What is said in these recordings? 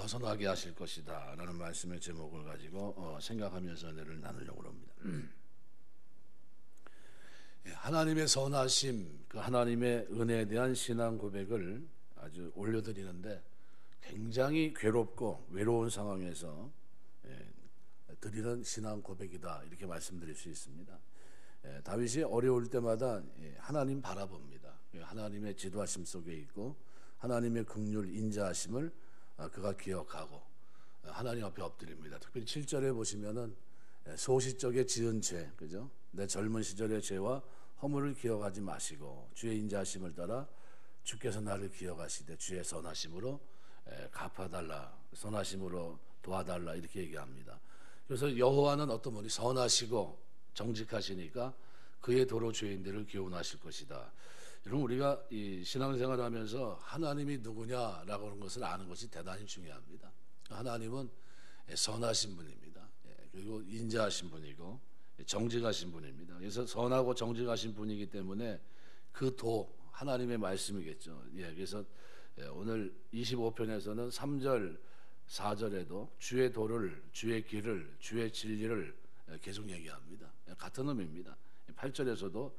벗어나게 하실 것이다 라는 말씀의 제목을 가지고 생각하면서 은혜를 나누려고 합니다. 하나님의 선하심, 그 하나님의 은혜에 대한 신앙 고백을 아주 올려드리는데 굉장히 괴롭고 외로운 상황에서 드리는 신앙 고백이다, 이렇게 말씀드릴 수 있습니다. 다윗이 어려울 때마다 하나님 바라봅니다. 하나님의 지도하심 속에 있고 하나님의 긍휼 인자하심을 그가 기억하고 하나님 앞에 엎드립니다. 특별히 7절에 보시면은 소시적에 지은 죄, 그죠? 내 젊은 시절의 죄와 허물을 기억하지 마시고 주의 인자하심을 따라 주께서 나를 기억하시되 주의 선하심으로 갚아달라, 선하심으로 도와달라, 이렇게 얘기합니다. 그래서 여호와는 어떤 분이 선하시고 정직하시니까 그의 도로 죄인들을 교훈하실 것이다. 여러분, 우리가 이 신앙생활을 하면서 하나님이 누구냐라고 하는 것을 아는 것이 대단히 중요합니다. 하나님은 선하신 분입니다. 그리고 인자하신 분이고 정직하신 분입니다. 그래서 선하고 정직하신 분이기 때문에 그 도, 하나님의 말씀이겠죠. 그래서 오늘 25편에서는 3절 4절에도 주의 도를, 주의 길을, 주의 진리를 계속 얘기합니다. 같은 의미입니다. 8절에서도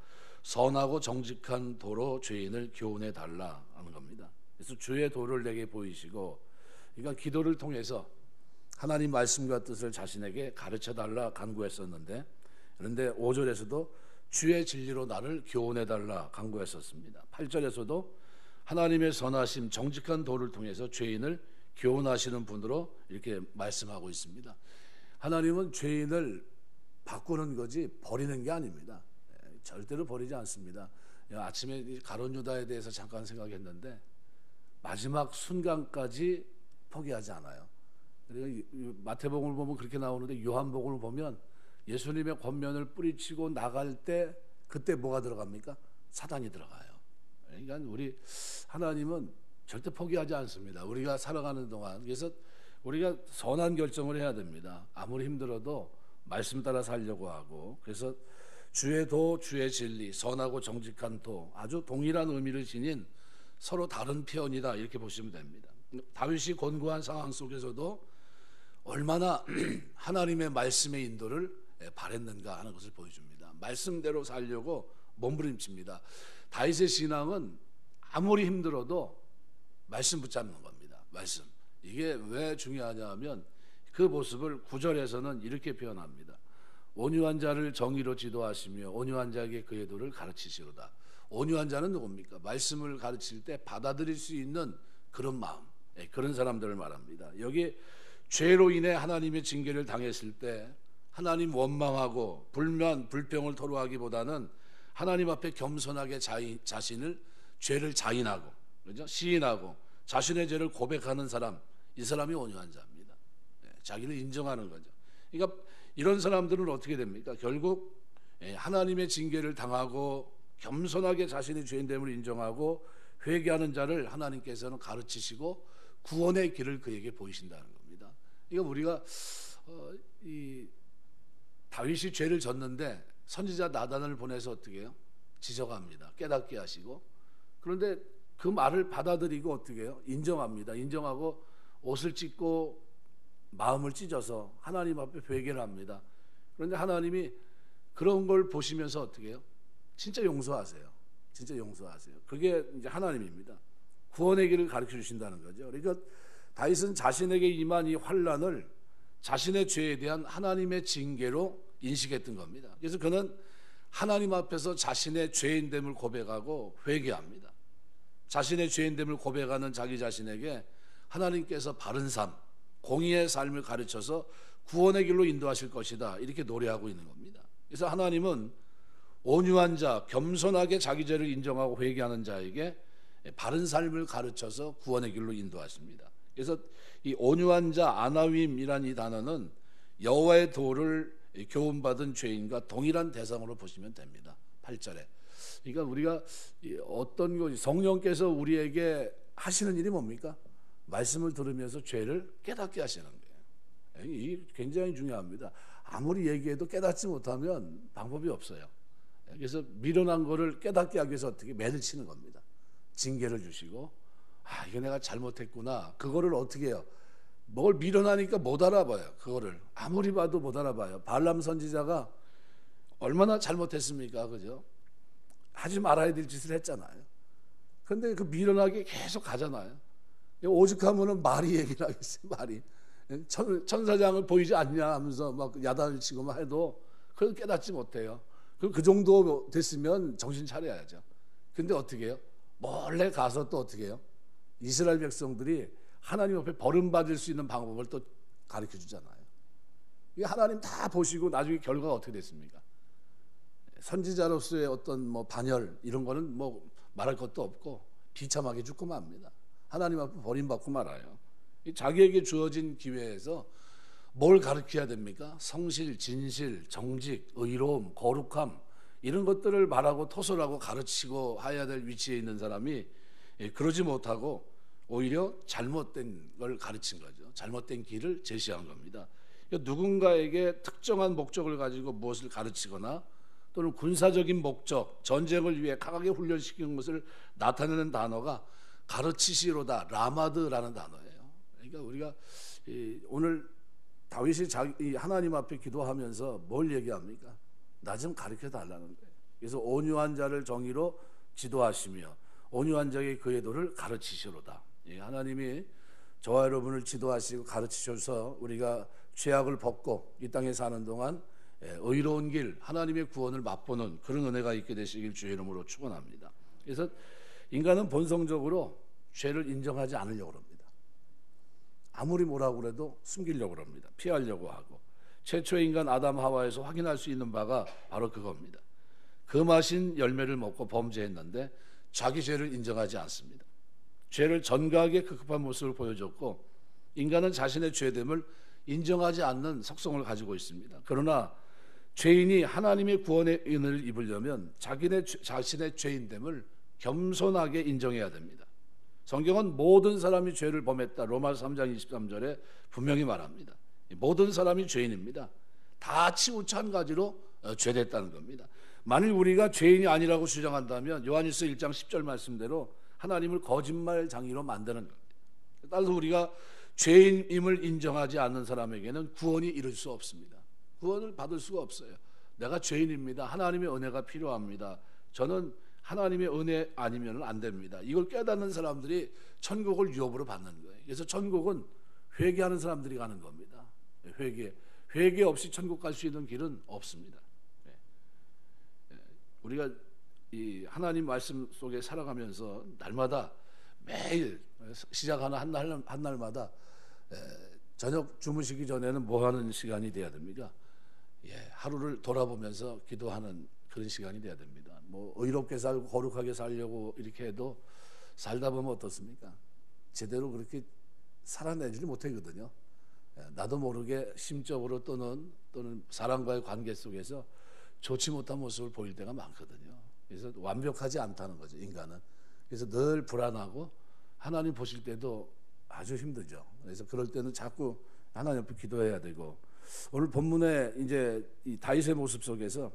선하고 정직한 도로 죄인을 교훈해 달라 하는 겁니다. 그래서 주의 도를 내게 보이시고, 그러니까 기도를 통해서 하나님 말씀과 뜻을 자신에게 가르쳐 달라 간구했었는데, 그런데 5절에서도 주의 진리로 나를 교훈해 달라 간구했었습니다. 8절에서도 하나님의 선하심, 정직한 도를 통해서 죄인을 교훈하시는 분으로 이렇게 말씀하고 있습니다. 하나님은 죄인을 바꾸는 거지 버리는 게 아닙니다. 절대로 버리지 않습니다. 아침에 가룟 유다에 대해서 잠깐 생각했는데 마지막 순간까지 포기하지 않아요. 그리고 마태복음을 보면 그렇게 나오는데 요한복음을 보면 예수님의 권면을 뿌리치고 나갈 때 그때 뭐가 들어갑니까? 사단이 들어가요. 그러니까 우리 하나님은 절대 포기하지 않습니다. 우리가 살아가는 동안. 그래서 우리가 선한 결정을 해야 됩니다. 아무리 힘들어도 말씀 따라 살려고 하고. 그래서 주의 도, 주의 진리, 선하고 정직한 도, 아주 동일한 의미를 지닌 서로 다른 표현이다, 이렇게 보시면 됩니다. 다윗이 곤고한 상황 속에서도 얼마나 하나님의 말씀의 인도를 바랬는가 하는 것을 보여줍니다. 말씀대로 살려고 몸부림칩니다. 다윗의 신앙은 아무리 힘들어도 말씀 붙잡는 겁니다. 말씀. 이게 왜 중요하냐 하면 그 모습을 9절에서는 이렇게 표현합니다. 온유한 자를 정의로 지도하시며 온유한 자에게 그의 도를 가르치시로다. 온유한 자는 누굽니까? 말씀을 가르칠 때 받아들일 수 있는 그런 마음, 그런 사람들을 말합니다. 여기 죄로 인해 하나님의 징계를 당했을 때 하나님 원망하고 불면 불평을 토로하기보다는 하나님 앞에 겸손하게 자신을, 죄를 자인하고, 그렇죠? 시인하고 자신의 죄를 고백하는 사람, 이 사람이 온유한 자입니다. 자기를 인정하는 거죠. 그러니까 이런 사람들은 어떻게 됩니까? 결국 하나님의 징계를 당하고 겸손하게 자신의 죄인됨을 인정하고 회개하는 자를 하나님께서는 가르치시고 구원의 길을 그에게 보이신다는 겁니다. 그러니까 우리가 이 다윗이 죄를 졌는데 선지자 나단을 보내서 어떻게 해요? 지적합니다. 깨닫게 하시고. 그런데 그 말을 받아들이고 어떻게 해요? 인정합니다. 인정하고 옷을 찢고 마음을 찢어서 하나님 앞에 회개를 합니다. 그런데 하나님이 그런 걸 보시면서 어떻게 해요? 진짜 용서하세요. 진짜 용서하세요. 그게 이제 하나님입니다. 구원의 길을 가르쳐 주신다는 거죠. 그러니까 다윗은 자신에게 임한 이 환난을 자신의 죄에 대한 하나님의 징계로 인식했던 겁니다. 그래서 그는 하나님 앞에서 자신의 죄인됨을 고백하고 회개합니다. 자신의 죄인됨을 고백하는 자기 자신에게 하나님께서 바른 삶, 공의의 삶을 가르쳐서 구원의 길로 인도하실 것이다, 이렇게 노래하고 있는 겁니다. 그래서 하나님은 온유한 자, 겸손하게 자기 죄를 인정하고 회개하는 자에게 바른 삶을 가르쳐서 구원의 길로 인도하십니다. 그래서 이 온유한 자, 아나윈이라는 이 단어는 여호와의 도를 교훈받은 죄인과 동일한 대상으로 보시면 됩니다. 8절에. 그러니까 우리가 어떤 것이 성령께서 우리에게 하시는 일이 뭡니까? 말씀을 들으면서 죄를 깨닫게 하시는 거예요. 이게 굉장히 중요합니다. 아무리 얘기해도 깨닫지 못하면 방법이 없어요. 그래서 미련한 거를 깨닫게 하기 위해서 어떻게 매를 치는 겁니다. 징계를 주시고, 이거 내가 잘못했구나. 그거를 어떻게 해요? 뭘 밀어나니까 못 알아봐요. 그거를 아무리 봐도 못 알아봐요. 발람 선지자가 얼마나 잘못했습니까? 그죠? 하지 말아야 될 짓을 했잖아요. 근데 그 밀어나게 계속 가잖아요. 오죽하면은 말이 얘기를 하겠어요. 말이 천사장을 보이지 않냐 하면서 막 야단을 치고만 해도 그걸 깨닫지 못해요. 그 정도 됐으면 정신 차려야죠. 근데 어떻게 해요? 몰래 가서 또 어떻게 해요? 이스라엘 백성들이 하나님 앞에 버림받을 수 있는 방법을 또 가르쳐 주잖아요. 이게 하나님 다 보시고 나중에 결과가 어떻게 됐습니까? 선지자로서의 어떤 뭐 반열 이런 거는 뭐 말할 것도 없고 비참하게 죽고 맙니다. 하나님 앞에 버림받고 말아요. 자기에게 주어진 기회에서 뭘 가르쳐야 됩니까? 성실, 진실, 정직, 의로움, 거룩함 이런 것들을 말하고 토설하고 가르치고 해야 될 위치에 있는 사람이 그러지 못하고 오히려 잘못된 걸 가르친 거죠. 잘못된 길을 제시한 겁니다. 누군가에게 특정한 목적을 가지고 무엇을 가르치거나 또는 군사적인 목적, 전쟁을 위해 강하게 훈련시키는 것을 나타내는 단어가 가르치시로다, 라마드라는 단어예요. 그러니까 우리가 오늘 다윗이 하나님 앞에 기도하면서 뭘 얘기합니까? 나 좀 가르쳐 달라는 거예요. 그래서 온유한 자를 정의로 지도하시며 온유한 자의 그의 도를 가르치시로다. 하나님이 저와 여러분을 지도하시고 가르치셔서 우리가 죄악을 벗고 이 땅에 사는 동안 의로운 길, 하나님의 구원을 맛보는 그런 은혜가 있게 되시길 주의 이름으로 축원합니다. 그래서 인간은 본성적으로 죄를 인정하지 않으려고 합니다. 아무리 뭐라고 그래도 숨기려고 합니다. 피하려고 하고 최초의 인간 아담 하와에서 확인할 수 있는 바가 바로 그겁니다. 그 마신 열매를 먹고 범죄했는데 자기 죄를 인정하지 않습니다. 죄를 전가하게 급급한 모습을 보여줬고 인간은 자신의 죄됨을 인정하지 않는 속성을 가지고 있습니다. 그러나 죄인이 하나님의 구원의 은혜를 입으려면 자신의 죄인됨을 겸손하게 인정해야 됩니다. 성경은 모든 사람이 죄를 범했다. 로마서 3장 23절에 분명히 말합니다. 모든 사람이 죄인입니다. 다 치우쳐 한 가지로 죄됐다는 겁니다. 만일 우리가 죄인이 아니라고 주장한다면 요한일서 1장 10절 말씀대로 하나님을 거짓말장이로 만드는 겁니다. 따라서 우리가 죄인임을 인정하지 않는 사람에게는 구원이 이룰 수 없습니다. 구원을 받을 수가 없어요. 내가 죄인입니다. 하나님의 은혜가 필요합니다. 저는 하나님의 은혜 아니면 안 됩니다. 이걸 깨닫는 사람들이 천국을 유업으로 받는 거예요. 그래서 천국은 회개하는 사람들이 가는 겁니다. 회개 없이 천국 갈 수 있는 길은 없습니다. 우리가 이 하나님 말씀 속에 살아가면서 날마다 매일 시작하는 한 날마다 저녁 주무시기 전에는 뭐 하는 시간이 돼야 됩니까? 하루를 돌아보면서 기도하는 그런 시간이 돼야 됩니다. 뭐 의롭게 살고 거룩하게 살려고 이렇게 해도 살다 보면 어떻습니까? 제대로 그렇게 살아내지를 못하거든요. 나도 모르게 심적으로 또는 사람과의 관계 속에서 좋지 못한 모습을 보일 때가 많거든요. 그래서 완벽하지 않다는 거죠, 인간은. 그래서 늘 불안하고 하나님 보실 때도 아주 힘들죠. 그래서 그럴 때는 자꾸 하나님 앞에 기도해야 되고, 오늘 본문에 이제 이 다윗의 모습 속에서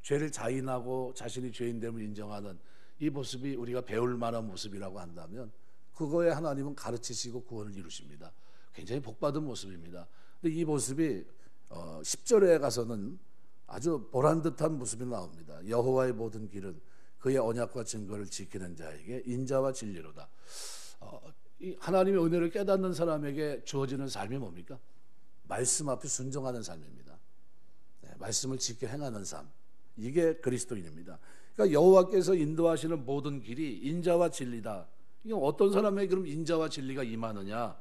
죄를 자인하고 자신이 죄인됨을 인정하는 이 모습이 우리가 배울 만한 모습이라고 한다면 그거에 하나님은 가르치시고 구원을 이루십니다. 굉장히 복받은 모습입니다. 근데 이 모습이 10절에 가서는 아주 보란듯한 모습이 나옵니다. 여호와의 모든 길은 그의 언약과 증거를 지키는 자에게 인자와 진리로다. 이 하나님의 은혜를 깨닫는 사람에게 주어지는 삶이 뭡니까? 말씀 앞에 순종하는 삶입니다. 말씀을 지켜 행하는 삶. 이게 그리스도인입니다. 그러니까 여호와께서 인도하시는 모든 길이 인자와 진리다. 이게 어떤 사람에게 그럼 인자와 진리가 임하느냐?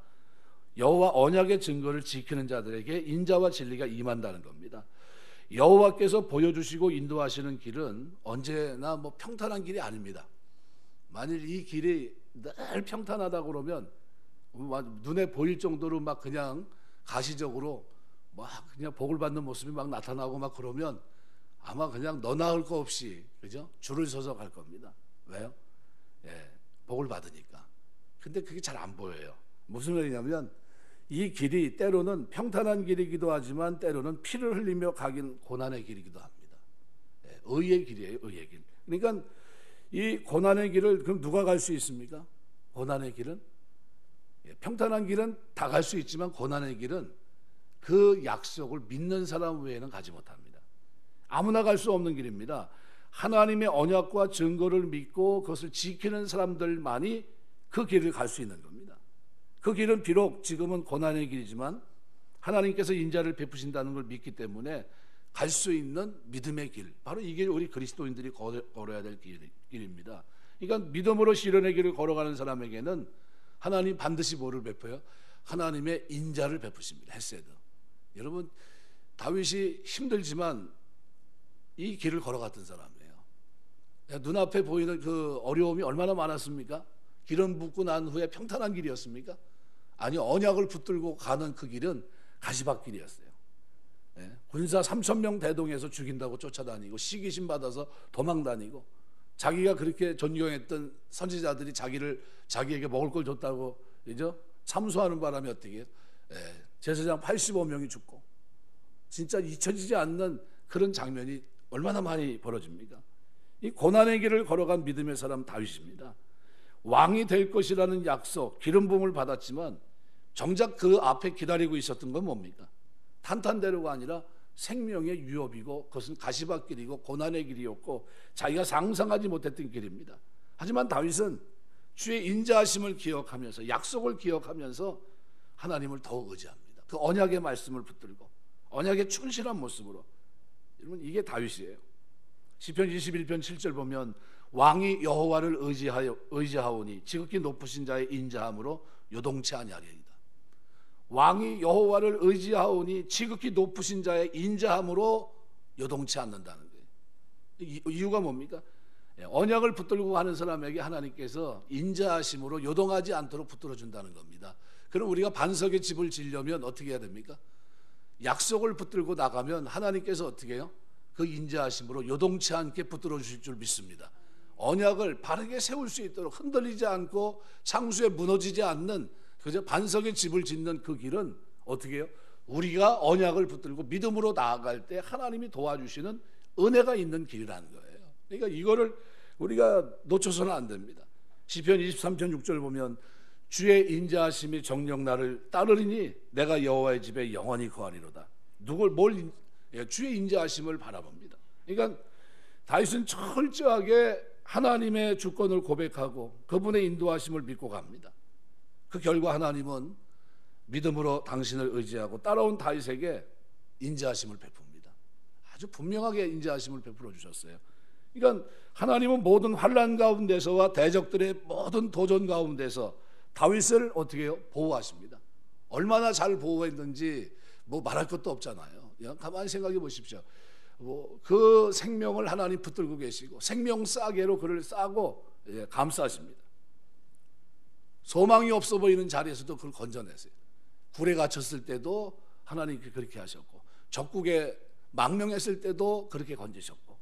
여호와 언약의 증거를 지키는 자들에게 인자와 진리가 임한다는 겁니다. 여호와께서 보여주시고 인도하시는 길은 언제나 뭐 평탄한 길이 아닙니다. 만일 이 길이 늘 평탄하다 그러면 눈에 보일 정도로 막 그냥 가시적으로 막 그냥 복을 받는 모습이 막 나타나고 막 그러면 아마 그냥 너 나을 거 없이 그죠? 줄을 서서 갈 겁니다. 왜요? 복을 받으니까. 근데 그게 잘 안 보여요. 무슨 말이냐면 이 길이 때로는 평탄한 길이기도 하지만 때로는 피를 흘리며 가긴 고난의 길이기도 합니다. 의의 길이에요, 의의 길. 그러니까 이 고난의 길을 그럼 누가 갈 수 있습니까? 고난의 길은 평탄한 길은 다 갈 수 있지만 고난의 길은 그 약속을 믿는 사람 외에는 가지 못합니다. 아무나 갈 수 없는 길입니다. 하나님의 언약과 증거를 믿고 그것을 지키는 사람들만이 그 길을 갈 수 있는 겁니다. 그 길은 비록 지금은 고난의 길이지만 하나님께서 인자를 베푸신다는 걸 믿기 때문에 갈 수 있는 믿음의 길, 바로 이게 우리 그리스도인들이 걸어야 될 길입니다. 그러니까 믿음으로 시련의 길을 걸어가는 사람에게는 하나님 반드시 뭐를 베풀어요? 하나님의 인자를 베푸십니다. 헤세드. 여러분, 다윗이 힘들지만 이 길을 걸어갔던 사람이에요. 눈앞에 보이는 그 어려움이 얼마나 많았습니까? 기름 붓고 난 후에 평탄한 길이었습니까? 아니, 언약을 붙들고 가는 그 길은 가시밭길이었어요. 군사 3,000명 대동해서 죽인다고 쫓아다니고 시기심 받아서 도망다니고 자기가 그렇게 존경했던 선지자들이 자기에게 먹을 걸 줬다고 그죠? 참소하는 바람에 어떻게 해요? 제사장 85명이 죽고 진짜 잊혀지지 않는 그런 장면이 얼마나 많이 벌어집니까? 이 고난의 길을 걸어간 믿음의 사람 다윗입니다. 왕이 될 것이라는 약속, 기름 부음을 받았지만 정작 그 앞에 기다리고 있었던 건 뭡니까? 탄탄대로가 아니라 생명의 위협이고 그것은 가시밭길이고 고난의 길이었고 자기가 상상하지 못했던 길입니다. 하지만 다윗은 주의 인자하심을 기억하면서 약속을 기억하면서 하나님을 더욱 의지합니다. 그 언약의 말씀을 붙들고 언약에 충실한 모습으로. 여러분, 이게 다윗이에요. 시편 21편 7절 보면 왕이 여호와를 의지하오니 지극히 높으신 자의 인자함으로 요동치 아니하리이다. 왕이 여호와를 의지하오니 지극히 높으신 자의 인자함으로 요동치 않는다는 거예요. 이유가 뭡니까? 언약을 붙들고 가는 사람에게 하나님께서 인자하심으로 요동하지 않도록 붙들어 준다는 겁니다. 그럼 우리가 반석의 집을 지으려면 어떻게 해야 됩니까? 약속을 붙들고 나가면 하나님께서 어떻게 해요? 그 인자하심으로 요동치 않게 붙들어 주실 줄 믿습니다. 언약을 바르게 세울 수 있도록 흔들리지 않고 창수에 무너지지 않는 그저 반석의 집을 짓는 그 길은 어떻게 해요? 우리가 언약을 붙들고 믿음으로 나아갈 때 하나님이 도와주시는 은혜가 있는 길이라는 거예요. 그러니까 이거를 우리가 놓쳐서는 안 됩니다. 시편 23편 6절 보면 주의 인자하심이 정녕 나를 따르리니 내가 여호와의 집에 영원히 거하리로다. 주의 인자하심을 바라봅니다. 그러니까 다윗은 철저하게 하나님의 주권을 고백하고 그분의 인도하심을 믿고 갑니다. 그 결과 하나님은 믿음으로 당신을 의지하고 따라온 다윗에게 인자하심을 베풉니다. 아주 분명하게 인자하심을 베풀어 주셨어요. 그러니까 하나님은 모든 환난 가운데서와 대적들의 모든 도전 가운데서 다윗을 어떻게 해요? 보호하십니다. 얼마나 잘 보호했는지 뭐 말할 것도 없잖아요. 그냥 가만히 생각해 보십시오. 그 생명을 하나님 붙들고 계시고 생명 싸개로 그를 싸고 감싸십니다. 소망이 없어 보이는 자리에서도 그걸 건져내세요. 굴에 갇혔을 때도 하나님께 그렇게 하셨고 적국에 망명했을 때도 그렇게 건지셨고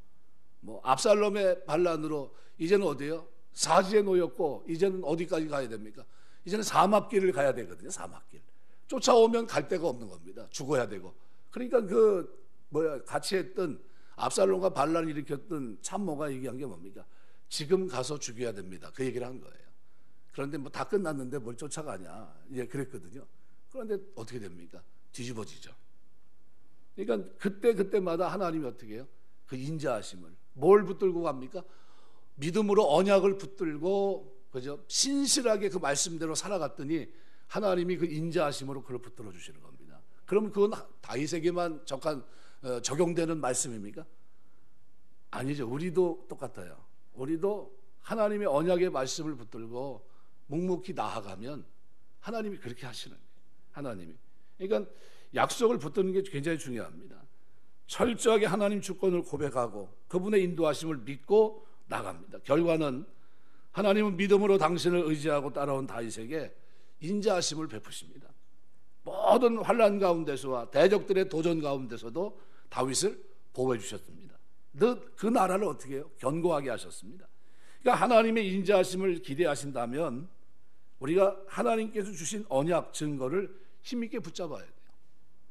압살롬의 반란으로 이제는 어디예요? 사지에 놓였고 이제는 어디까지 가야 됩니까? 이제는 사막길을 가야 되거든요. 사막길. 쫓아오면 갈 데가 없는 겁니다. 죽어야 되고. 그러니까 같이 했던 압살롬과 반란을 일으켰던 참모가 얘기한 게 뭡니까? 지금 가서 죽여야 됩니다. 그 얘기를 한 거예요. 그런데 다 끝났는데 뭘 쫓아가냐. 그랬거든요. 그런데 어떻게 됩니까? 뒤집어지죠. 그러니까 그때마다 하나님이 어떻게 해요? 그 인자하심을 뭘 붙들고 갑니까? 믿음으로 언약을 붙들고 그죠? 신실하게 그 말씀대로 살아갔더니 하나님이 그 인자하심으로 그걸 붙들어 주시는 겁니다. 그럼 그건 다윗에게만 적용되는 말씀입니까? 아니죠. 우리도 똑같아요. 우리도 하나님의 언약의 말씀을 붙들고 묵묵히 나아가면 하나님이 그렇게 하시는 거예요. 하나님이. 그러니까 약속을 붙드는 게 굉장히 중요합니다. 철저하게 하나님 주권을 고백하고 그분의 인도하심을 믿고 나갑니다. 결과는 하나님은 믿음으로 당신을 의지하고 따라온 다윗에게 인자하심을 베푸십니다. 모든 환난 가운데서와 대적들의 도전 가운데서도 다윗을 보호해 주셨습니다. 그 나라를 어떻게 해요? 견고하게 하셨습니다. 그러니까 하나님의 인자하심을 기대하신다면 우리가 하나님께서 주신 언약 증거를 힘있게 붙잡아야 돼요.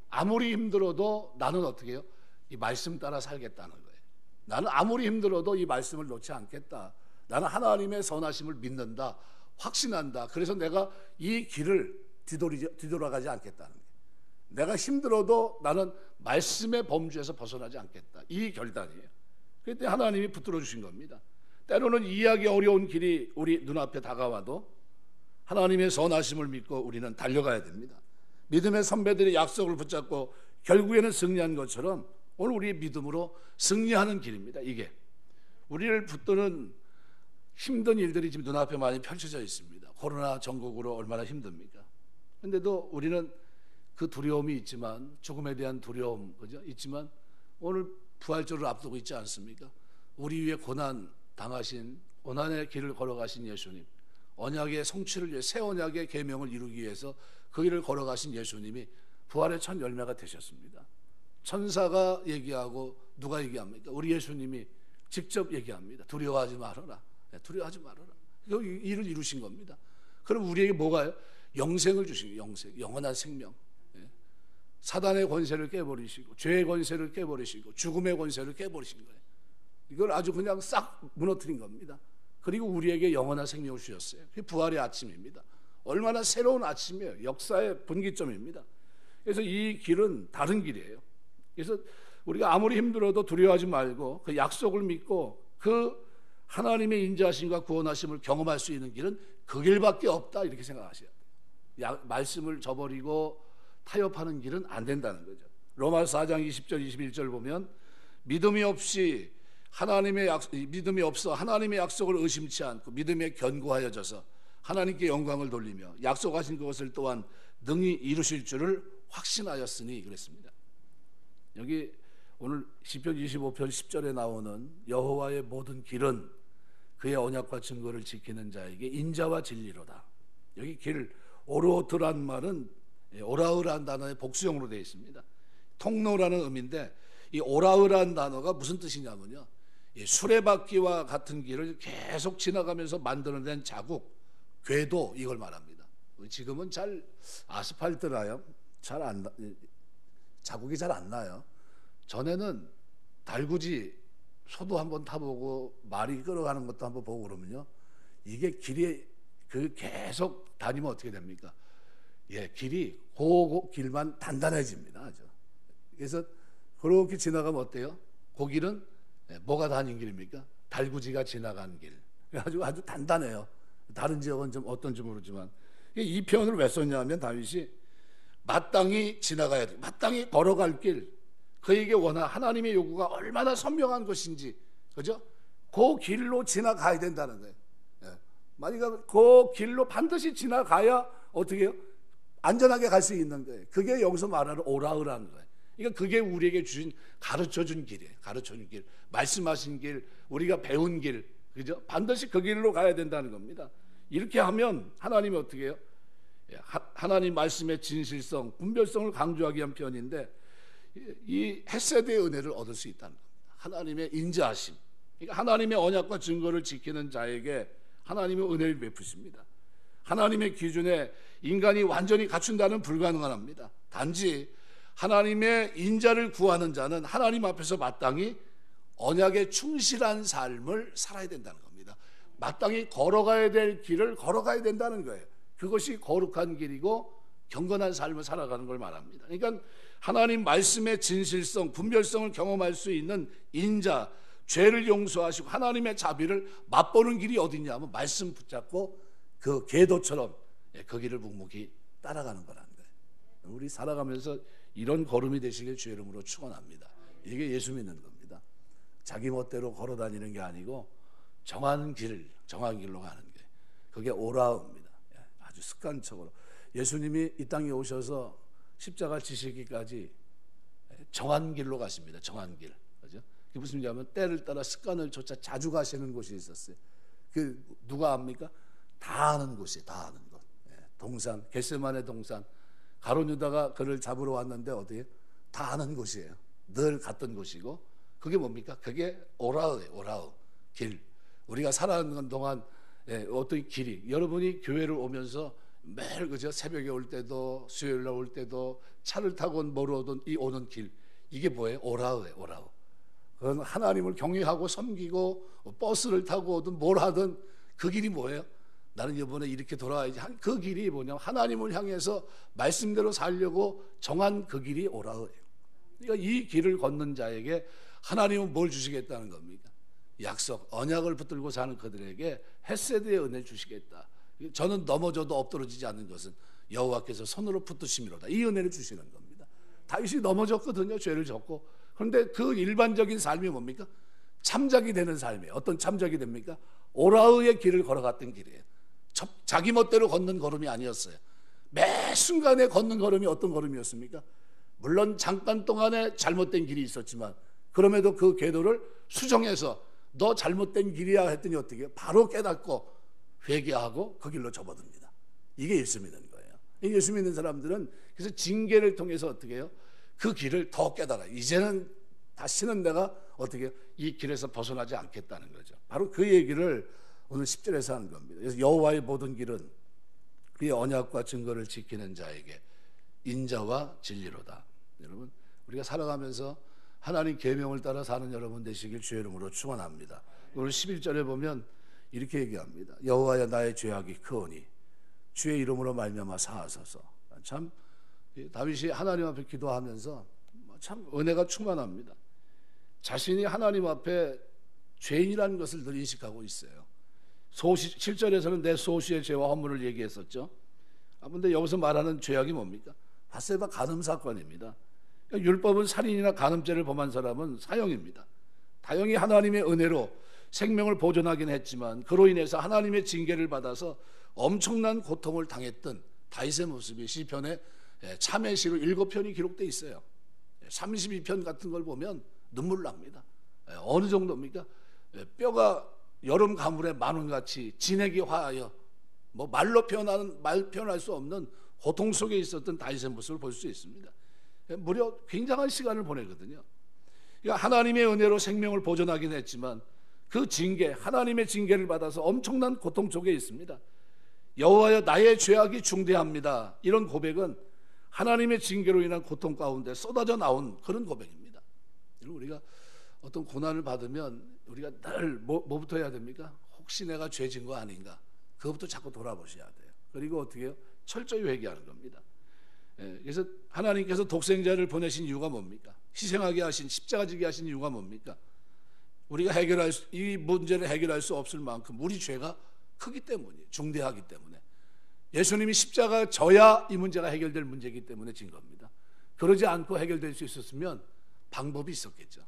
아무리 힘들어도 나는 어떻게 해요? 이 말씀 따라 살겠다는 거예요. 나는 아무리 힘들어도 이 말씀을 놓지 않겠다. 나는 하나님의 선하심을 믿는다. 확신한다. 그래서 내가 이 길을 뒤돌아가지 않겠다는 거예요. 내가 힘들어도 나는 말씀의 범주에서 벗어나지 않겠다. 이 결단이에요. 그때 하나님이 붙들어 주신 겁니다. 때로는 이해하기 어려운 길이 우리 눈앞에 다가와도 하나님의 선하심을 믿고 우리는 달려가야 됩니다. 믿음의 선배들이 약속을 붙잡고 결국에는 승리한 것처럼 오늘 우리의 믿음으로 승리하는 길입니다. 이게 우리를 붙드는 힘든 일들이 지금 눈앞에 많이 펼쳐져 있습니다. 코로나 전국으로 얼마나 힘듭니까? 그런데도 우리는 그 두려움이 있지만, 죽음에 대한 두려움, 그죠? 있지만 오늘 부활절을 앞두고 있지 않습니까? 우리 위해 고난 당하신, 고난의 길을 걸어가신 예수님, 언약의 성취를 위해, 새 언약의 계명을 이루기 위해서 그 길을 걸어가신 예수님이 부활의 첫 열매가 되셨습니다. 천사가 얘기하고 누가 얘기합니까? 우리 예수님이 직접 얘기합니다. 두려워하지 말아라. 두려워하지 말아라. 이 일을 이루신 겁니다. 그럼 우리에게 뭐가요? 영생을 주신 거예요. 영생, 영원한 생명. 사단의 권세를 깨버리시고, 죄의 권세를 깨버리시고, 죽음의 권세를 깨버리신 거예요. 이걸 아주 그냥 싹 무너뜨린 겁니다. 그리고 우리에게 영원한 생명을 주셨어요. 그게 부활의 아침입니다. 얼마나 새로운 아침이에요. 역사의 분기점입니다. 그래서 이 길은 다른 길이에요. 그래서 우리가 아무리 힘들어도 두려워하지 말고 그 약속을 믿고 그 하나님의 인자하심과 구원하심을 경험할 수 있는 길은 그 길밖에 없다, 이렇게 생각하셔야 돼요. 말씀을 저버리고 타협하는 길은 안 된다는 거죠. 로마서 4장 20절 21절 보면 믿음이 없어 하나님의 약속을 의심치 않고 믿음에 견고하여져서 하나님께 영광을 돌리며 약속하신 그것을 또한 능히 이루실 줄을 확신하였으니, 그랬습니다. 여기 오늘 시편 25편 10절에 나오는 여호와의 모든 길은 그의 언약과 증거를 지키는 자에게 인자와 진리로다. 여기 길, 오로트란 말은 오라으란 단어의 복수형으로 되어 있습니다. 통로라는 의미인데 이 오라으란 단어가 무슨 뜻이냐면요, 수레바퀴와 같은 길을 계속 지나가면서 만들어낸 자국, 궤도, 이걸 말합니다. 지금은 잘 아스팔트라요. 자국이 잘 안 나요. 전에는 달구지 소도 한번 타보고 말이 끌어가는 것도 한번 보고 그러면요, 이게 길이 계속 다니면 어떻게 됩니까? 길이 그 길만 단단해집니다. 아주. 그래서 그렇게 지나가면 어때요? 그 길은 뭐가 다닌 길입니까? 달구지가 지나간 길. 아주 단단해요. 다른 지역은 좀 어떤지 모르지만 이 표현을 왜 썼냐면 다윗이 마땅히 지나가야 돼. 마땅히 걸어갈 길. 그에게 하나님의 요구가 얼마나 선명한 것인지, 그죠? 그 길로 지나가야 된다는 거예요. 만약 그 길로 반드시 지나가야 어떻게 해요? 안전하게 갈 수 있는 거예요. 그게 여기서 말하는 오라으라는 거예요. 그러니까 그게 우리에게 가르쳐준 길이에요. 가르쳐준 길, 말씀하신 길, 우리가 배운 길, 그죠? 반드시 그 길로 가야 된다는 겁니다. 이렇게 하면 하나님이 어떻게 해요? 하나님 말씀의 진실성, 분별성을 강조하기 위한 편인데 이 헤세드의 은혜를 얻을 수 있다는 겁니다. 하나님의 인자하심, 그러니까 하나님의 언약과 증거를 지키는 자에게 하나님의 은혜를 베푸십니다. 하나님의 기준에 인간이 완전히 갖춘다는 불가능한 합니다. 단지 하나님의 인자를 구하는 자는 하나님 앞에서 마땅히 언약에 충실한 삶을 살아야 된다는 겁니다. 마땅히 걸어가야 될 길을 걸어가야 된다는 거예요. 그것이 거룩한 길이고 경건한 삶을 살아가는 걸 말합니다. 그러니까 하나님 말씀의 진실성, 분별성을 경험할 수 있는 인자, 죄를 용서하시고 하나님의 자비를 맛보는 길이 어디냐 하면 말씀 붙잡고 그 궤도처럼 그 길을 묵묵히 따라가는 거라는 거예요. 우리 살아가면서 이런 걸음이 되시길 주의 이름으로 축원합니다. 이게 예수 믿는 겁니다. 자기 멋대로 걸어 다니는 게 아니고 정한 길로 가는 게, 그게 오라입니다. 아주 습관적으로 예수님이 이 땅에 오셔서 십자가 지시기까지 정한 길로 가십니다. 정한 길, 그죠? 그게 무슨 얘기냐면 때를 따라 습관을 쫓아 자주 가시는 곳이 있었어요. 그 누가 압니까? 다 아는 곳이에요. 다 아는 곳. 동산, 겟세마네 동산. 가룟 유다가 그를 잡으러 왔는데 어디에? 다 아는 곳이에요. 늘 갔던 곳이고, 그게 뭡니까? 그게 오라우예요. 오라우 길. 우리가 살아가는 동안 어떤 길이, 여러분이 교회를 오면서 매일 그죠? 새벽에 올 때도 수요일 날 올 때도 차를 타고 오든 이 오는 길, 이게 뭐예요? 오라우예요. 오라우. 그건 하나님을 경외하고 섬기고 버스를 타고 오든 뭘 하든 그 길이 뭐예요? 나는 이번에 이렇게 돌아와야지. 그 길이 뭐냐면 하나님을 향해서 말씀대로 살려고 정한 그 길이 오라예요. 그러니까 이 길을 걷는 자에게 하나님은 뭘 주시겠다는 겁니까? 약속, 언약을 붙들고 사는 그들에게 헤세드의 은혜 주시겠다. 저는 넘어져도 엎드러지지 않는 것은 여호와께서 손으로 붙드심이로다. 이 은혜를 주시는 겁니다. 다윗이 넘어졌거든요. 죄를 졌고. 그런데 그 일반적인 삶이 뭡니까? 참작이 되는 삶이에요. 어떤 참작이 됩니까? 오라의 길을 걸어갔던 길이에요. 자기 멋대로 걷는 걸음이 아니었어요. 매 순간에 걷는 걸음이 어떤 걸음이었습니까? 물론 잠깐 동안에 잘못된 길이 있었지만 그럼에도 그 궤도를 수정해서 너 잘못된 길이야 했더니 어떻게 해요? 바로 깨닫고 회개하고 그 길로 접어듭니다. 이게 예수 믿는 거예요. 예수 믿는 사람들은 그래서 징계를 통해서 어떻게 해요? 그 길을 더 깨달아요. 이제는 다시는 내가 어떻게 해요? 이 길에서 벗어나지 않겠다는 거죠. 바로 그 얘기를 오늘 10절에서 하는 겁니다. 그래서 여호와의 모든 길은 그의 언약과 증거를 지키는 자에게 인자와 진리로다. 여러분, 우리가 살아가면서 하나님 계명을 따라 사는 여러분 되시길 주의 이름으로 축원합니다. 오늘 11절에 보면 이렇게 얘기합니다. 여호와여 나의 죄악이 크오니 주의 이름으로 말미암아 사하소서. 참 다윗이 하나님 앞에 기도하면서 참 은혜가 충만합니다. 자신이 하나님 앞에 죄인이라는 것을 늘 인식하고 있어요. 7절에서는 내 소시의 죄와 허물을 얘기했었죠. 그런데 여기서 말하는 죄악이 뭡니까? 밧세바 간음 사건입니다. 그러니까 율법은 살인이나 간음죄를 범한 사람은 사형입니다. 다행히 하나님의 은혜로 생명을 보존하긴 했지만 그로 인해서 하나님의 징계를 받아서 엄청난 고통을 당했던 다윗의 모습이 시편에 참회시로 7편이 기록되어 있어요. 32편 같은 걸 보면 눈물 납니다. 어느 정도입니까? 뼈가 여름 가물에 마눈같이 진액이 화하여 말로 표현할 수 없는 고통 속에 있었던 다윗의 모습을 볼 수 있습니다. 무려 굉장한 시간을 보내거든요. 그러니까 하나님의 은혜로 생명을 보존하긴 했지만 그 징계, 하나님의 징계를 받아서 엄청난 고통 속에 있습니다. 여호와여 나의 죄악이 중대합니다. 이런 고백은 하나님의 징계로 인한 고통 가운데 쏟아져 나온 그런 고백입니다. 우리가 어떤 고난을 받으면 우리가 늘 뭐부터 해야 됩니까? 혹시 내가 죄진 거 아닌가? 그것부터 자꾸 돌아보셔야 돼요. 그리고 어떻게 해요? 철저히 회개하는 겁니다. 그래서 하나님께서 독생자를 보내신 이유가 뭡니까? 희생하게 하신, 십자가 지게 하신 이유가 뭡니까? 우리가 이 문제를 해결할 수 없을 만큼 우리 죄가 크기 때문이에요. 중대하기 때문에. 예수님이 십자가 져야 이 문제가 해결될 문제이기 때문에 진 겁니다. 그러지 않고 해결될 수 있었으면 방법이 있었겠죠.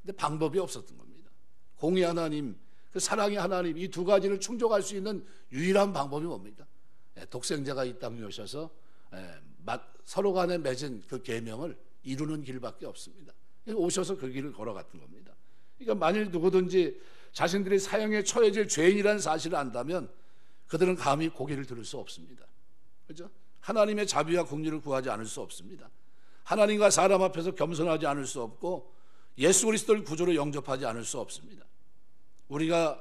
근데 방법이 없었던 겁니다. 공의 하나님, 그 사랑의 하나님, 이 두 가지를 충족할 수 있는 유일한 방법이 뭡니까? 독생자가 이 땅에 오셔서 서로 간에 맺은 그 계명을 이루는 길밖에 없습니다. 오셔서 그 길을 걸어갔던 겁니다. 그러니까 만일 누구든지 자신들이 사형에 처해질 죄인이라는 사실을 안다면 그들은 감히 고개를 들을 수 없습니다. 그렇죠? 하나님의 자비와 긍휼을 구하지 않을 수 없습니다. 하나님과 사람 앞에서 겸손하지 않을 수 없고 예수 그리스도를 구주로 영접하지 않을 수 없습니다. 우리가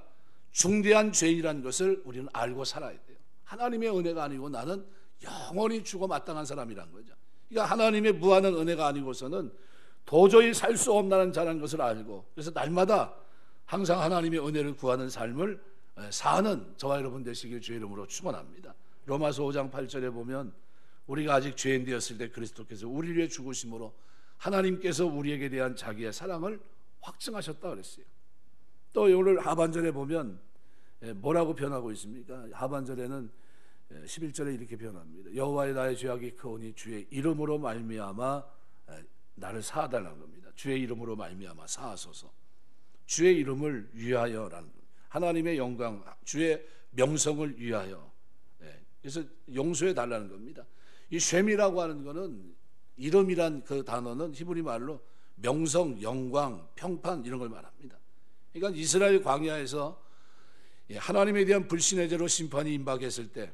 중대한 죄인이라는 것을 우리는 알고 살아야 돼요. 하나님의 은혜가 아니고 나는 영원히 죽어 마땅한 사람이란 거죠. 그러니까 하나님의 무한한 은혜가 아니고서는 도저히 살 수 없다는 자라는 것을 알고 그래서 날마다 항상 하나님의 은혜를 구하는 삶을 사는 저와 여러분 되시길 주의 이름으로 축원합니다. 로마서 5장 8절에 보면 우리가 아직 죄인 되었을 때 그리스도께서 우리를 위해 죽으심으로 하나님께서 우리에게 대한 자기의 사랑을 확증하셨다 그랬어요. 또 오늘 하반절에 보면 뭐라고 변하고 있습니까? 하반절에는 11절에 이렇게 변합니다. 여호와의 나의 죄악이 크오니 주의 이름으로 말미암아 나를 사하달라는 겁니다. 주의 이름으로 말미암아 사하소서. 주의 이름을 위하여라는 겁니다. 하나님의 영광, 주의 명성을 위하여. 그래서 용서해 달라는 겁니다. 이 쉔이라고 하는 거는 이름이란 그 단어는 히브리 말로 명성, 영광, 평판 이런 걸 말합니다. 그러니까 이스라엘 광야에서 하나님에 대한 불신의 죄로 심판이 임박했을 때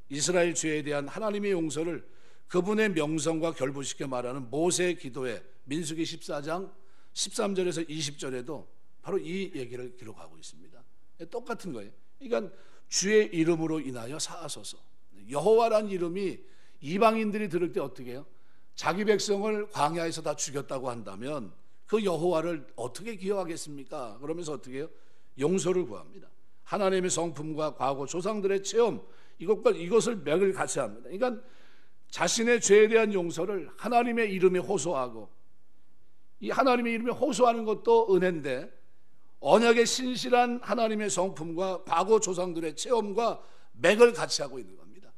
이스라엘 죄에 대한 하나님의 용서를 그분의 명성과 결부시켜 말하는 모세의 기도에 민수기 14장 13절에서 20절에도 바로 이 얘기를 기록하고 있습니다. 똑같은 거예요. 그러니까 주의 이름으로 인하여 사하소서. 여호와란 이름이 이방인들이 들을 때 어떻게 해요? 자기 백성을 광야에서 다 죽였다고 한다면 그 여호와를 어떻게 기억하겠습니까? 그러면서 어떻게 해요? 용서를 구합니다. 하나님의 성품과 과거 조상들의 체험, 이것을 맥을 같이 합니다. 그러니까 자신의 죄에 대한 용서를 하나님의 이름에 호소하고, 이 하나님의 이름에 호소하는 것도 은혜인데, 언약의 신실한 하나님의 성품과 과거 조상들의 체험과 맥을 같이 하고 있는 겁니다.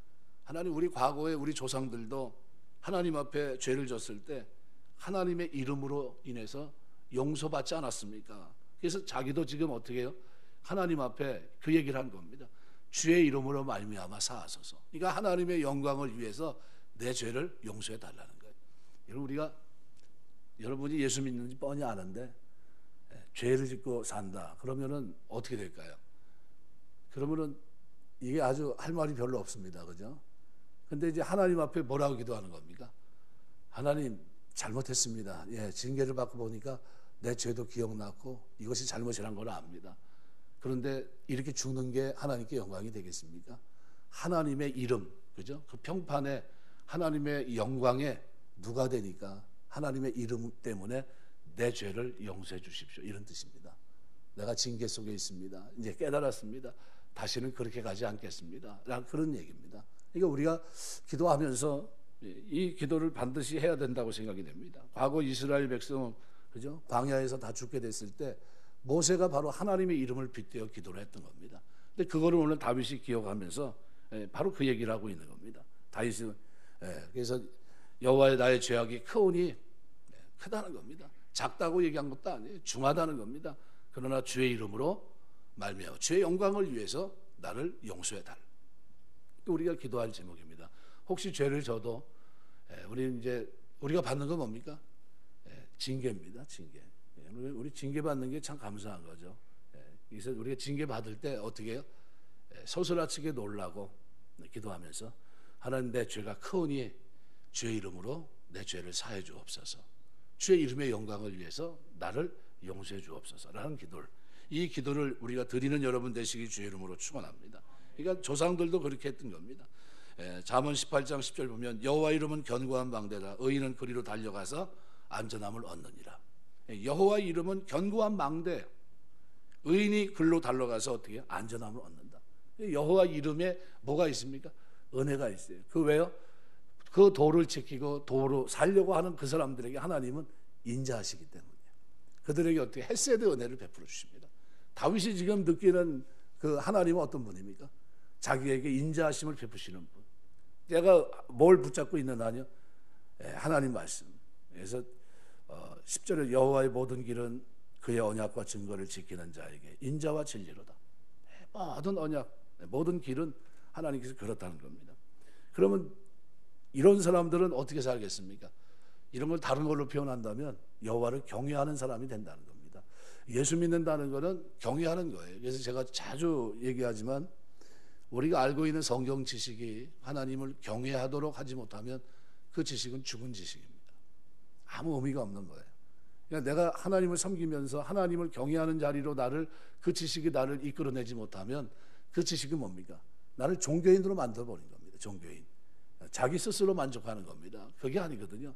하나님, 우리 과거에 우리 조상들도 하나님 앞에 죄를 졌을 때 하나님의 이름으로 인해서 용서받지 않았습니까? 그래서 자기도 지금 어떻게 해요? 하나님 앞에 그 얘기를 한 겁니다. 주의 이름으로 말미암아 사하소서. 그러니까 하나님의 영광을 위해서 내 죄를 용서해 달라는 거예요. 여러분이 예수 믿는지 뻔히 아는데 죄를 짓고 산다. 그러면은 어떻게 될까요? 그러면은 이게 아주 할 말이 별로 없습니다. 그죠? 근데 이제 하나님 앞에 뭐라고 기도하는 겁니까? 하나님, 잘못했습니다. 예, 징계를 받고 보니까 내 죄도 기억났고 이것이 잘못이란 걸 압니다. 그런데 이렇게 죽는 게 하나님께 영광이 되겠습니까? 하나님의 이름, 그죠? 그 평판에 하나님의 영광에 누가 되니까 하나님의 이름 때문에 내 죄를 용서해 주십시오. 이런 뜻입니다. 내가 징계 속에 있습니다. 이제 깨달았습니다. 다시는 그렇게 가지 않겠습니다. 라는 그런 얘기입니다. 그러니까 우리가 기도하면서 이 기도를 반드시 해야 된다고 생각이 됩니다. 과거 이스라엘 백성, 그죠? 광야에서 다 죽게 됐을 때 모세가 바로 하나님의 이름을 빗대어 기도를 했던 겁니다. 근데 그거를 오늘 다윗이 기억하면서 바로 그 얘기를 하고 있는 겁니다. 다윗은 그래서 여호와의 나의 죄악이 크오니, 크다는 겁니다. 작다고 얘기한 것도 아니에요. 중하다는 겁니다. 그러나 주의 이름으로 말미암아 주의 영광을 위해서 나를 용서해 달라. 우리가 기도할 제목입니다. 혹시 죄를 져도 우리가 받는 건 뭡니까? 징계입니다. 징계. 우리 징계 받는 게 참 감사한 거죠. 그래서 우리가 징계 받을 때 어떻게 해요? 소스라치게 놀라고 기도하면서 하나님, 내 죄가 크오니 주의 이름으로 내 죄를 사해 주옵소서. 주의 이름의 영광을 위해서 나를 용서해 주옵소서라는 기도를, 이 기도를 우리가 드리는 여러분 되시기 주의 이름으로 축원합니다. 그러니까 조상들도 그렇게 했던 겁니다. 잠언 18장 10절 보면 여호와 이름은 견고한 망대라 의인은 그리로 달려가서 안전함을 얻느니라. 여호와 이름은 견고한 망대, 의인이 글로 달려가서 어떻게 해요? 안전함을 얻는다. 여호와 이름에 뭐가 있습니까? 은혜가 있어요. 그 왜요? 그 도를 지키고 도로 살려고 하는 그 사람들에게 하나님은 인자하시기 때문에 그들에게 어떻게 헤세드 은혜를 베풀어 주십니다. 다윗이 지금 느끼는 그 하나님은 어떤 분입니까? 자기에게 인자하심을 베푸시는 분. 내가 뭘 붙잡고 있느냐요? 하나님 말씀. 그래서 10절에 여호와의 모든 길은 그의 언약과 증거를 지키는 자에게 인자와 진리로다. 모든 언약, 모든 길은 하나님께서 그렇다는 겁니다. 그러면 이런 사람들은 어떻게 살겠습니까? 이런 걸 다른 걸로 표현한다면 여호와를 경외하는 사람이 된다는 겁니다. 예수 믿는다는 것은 경외하는 거예요. 그래서 제가 자주 얘기하지만 우리가 알고 있는 성경 지식이 하나님을 경외하도록 하지 못하면 그 지식은 죽은 지식입니다. 아무 의미가 없는 거예요. 그러니까 내가 하나님을 섬기면서 하나님을 경외하는 자리로 그 지식이 나를 이끌어내지 못하면 그 지식은 뭡니까? 나를 종교인으로 만들어버린 겁니다. 종교인. 자기 스스로 만족하는 겁니다. 그게 아니거든요.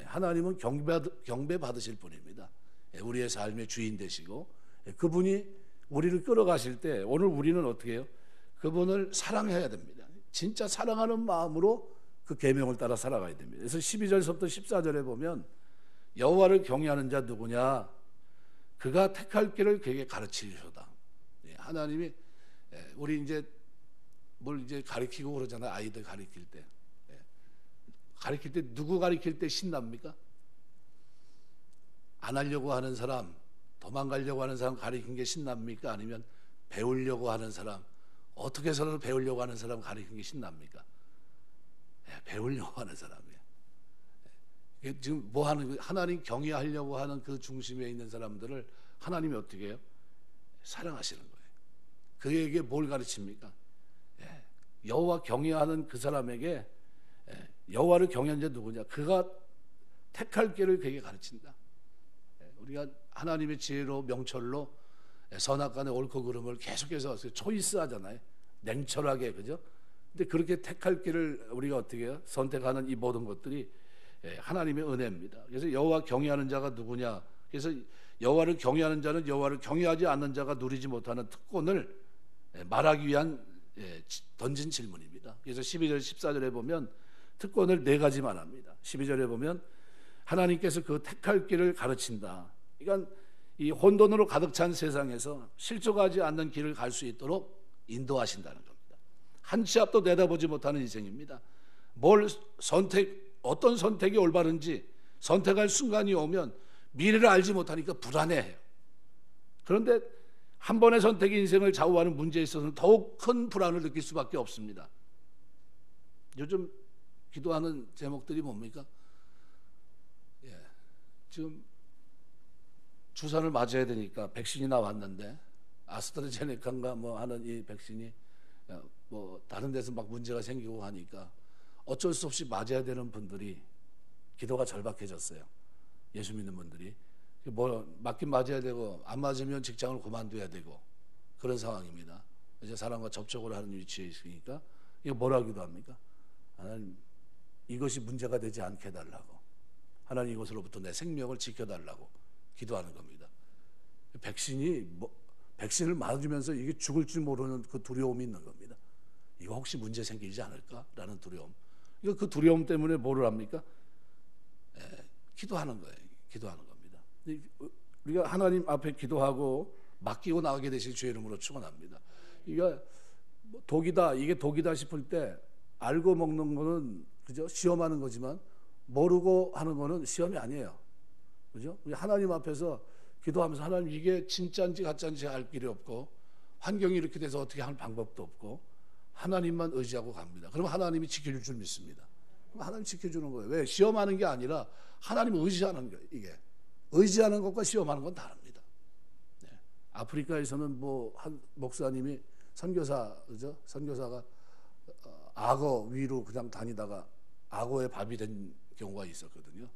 하나님은 경배 받으실 분입니다. 우리의 삶의 주인 되시고 그분이 우리를 끌어가실 때 오늘 우리는 어떻게 해요? 그분을 사랑해야 됩니다. 진짜 사랑하는 마음으로 그 계명을 따라 살아가야 됩니다. 그래서 12절부터 14절에 보면 여호와를 경외하는 자 누구냐? 그가 택할 길을 그에게 가르치리로다. 하나님이 우리 이제 뭘 이제 가르치고 그러잖아요. 아이들 가르칠 때. 가르칠 때 누구 가르칠 때 신납니까? 안 하려고 하는 사람, 도망가려고 하는 사람 가르친 게 신납니까? 아니면 배우려고 하는 사람, 어떻게 해서라도 배우려고 하는 사람 가르친 게 신납니까? 배우려고 하는 사람이에요. 지금 뭐 하는 거예요? 하나님 경외하려고 하는 그 중심에 있는 사람들을 하나님이 어떻게 해요? 사랑하시는 거예요. 그에게 뭘 가르칩니까? 여호와 경외하는 그 사람에게 여호와를 경외하는 자 누구냐? 그가 택할 길을 그에게 가르친다. 우리가 하나님의 지혜로 명철로 선악간의 옳고 그름을 계속해서 초이스 하잖아요. 냉철하게, 그죠? 근데 그렇게 택할 길을 우리가 어떻게 해요? 선택하는 이 모든 것들이 하나님의 은혜입니다. 그래서 여호와 경외하는 자가 누구냐? 그래서 여호와를 경외하는 자는 여호와를 경외하지 않는 자가 누리지 못하는 특권을 말하기 위한 던진 질문입니다. 그래서 12절 14절에 보면 특권을 네 가지 말합니다. 12절에 보면 하나님께서 그 택할 길을 가르친다. 그러니까 이 혼돈으로 가득 찬 세상에서 실족하지 않는 길을 갈 수 있도록 인도하신다는 겁니다. 한 치 앞도 내다보지 못하는 인생입니다. 어떤 선택이 올바른지 선택할 순간이 오면 미래를 알지 못하니까 불안해해요. 그런데 한 번의 선택이 인생을 좌우하는 문제에 있어서는 더욱 큰 불안을 느낄 수밖에 없습니다. 요즘 기도하는 제목들이 뭡니까? 지금 주사를 맞아야 되니까 백신이 나왔는데 아스트라제네카인가 뭐 하는 이 백신이 뭐 다른 데서 막 문제가 생기고 하니까 어쩔 수 없이 맞아야 되는 분들이 기도가 절박해졌어요. 예수 믿는 분들이 뭐 맞긴 맞아야 되고 안 맞으면 직장을 그만둬야 되고 그런 상황입니다. 이제 사람과 접촉을 하는 위치에 있으니까 이거 뭐라 기도합니까? 하나님 이것이 문제가 되지 않게 해달라고, 하나님 이것으로부터 내 생명을 지켜달라고 기도하는 겁니다. 백신을 맞으면서 이게 죽을 줄 모르는 그 두려움이 있는 겁니다. 이거 혹시 문제 생기지 않을까라는 두려움. 이거 그 두려움 때문에 뭐를 합니까? 기도하는 거예요. 기도하는 겁니다. 우리가 하나님 앞에 기도하고 맡기고 나가게 되실 주의 이름으로 축원합니다. 이게 독이다, 이게 독이다 싶을 때 알고 먹는 거는 그죠? 시험하는 거지만 모르고 하는 거는 시험이 아니에요. 그죠? 하나님 앞에서 기도하면서 하나님 이게 진짜인지 가짜인지 알 길이 없고 환경이 이렇게 돼서 어떻게 할 방법도 없고 하나님만 의지하고 갑니다. 그러면 하나님이 지켜줄 줄 믿습니다. 그럼 하나님 지켜주는 거예요. 왜? 시험하는 게 아니라 하나님을 의지하는 거예요. 이게 의지하는 것과 시험하는 건 다릅니다. 네. 아프리카에서는 뭐 한 목사님이 선교사죠? 선교사가 악어 위로 그냥 다니다가 악어의 밥이 된 경우가 있었거든요.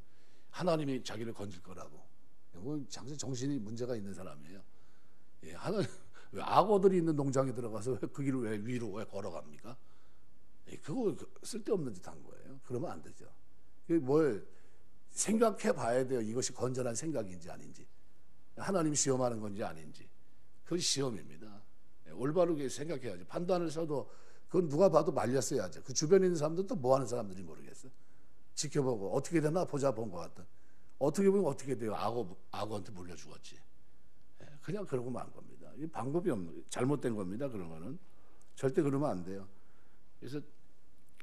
하나님이 자기를 건질 거라고. 이건 정신이 문제가 있는 사람이에요. 하나님 왜 악어들이 있는 농장에 들어가서 그 길을 왜 위로 왜 걸어갑니까? 그거 쓸데없는 짓 한 거예요. 그러면 안 되죠. 뭘 생각해 봐야 돼요. 이것이 건전한 생각인지 아닌지, 하나님 시험하는 건지 아닌지. 그건 시험입니다. 올바르게 생각해야죠. 판단을 써도 그건 누가 봐도 말렸어야죠. 그 주변에 있는 사람들도 뭐 하는 사람들이 모르겠어요. 지켜보고 어떻게 되나 보자 본 것 같다. 어떻게 보면 어떻게 돼요? 악어한테 물려 죽었지. 그냥 그러고 만 겁니다. 이 방법이 없는, 잘못된 겁니다. 그런 거는 절대 그러면 안 돼요. 그래서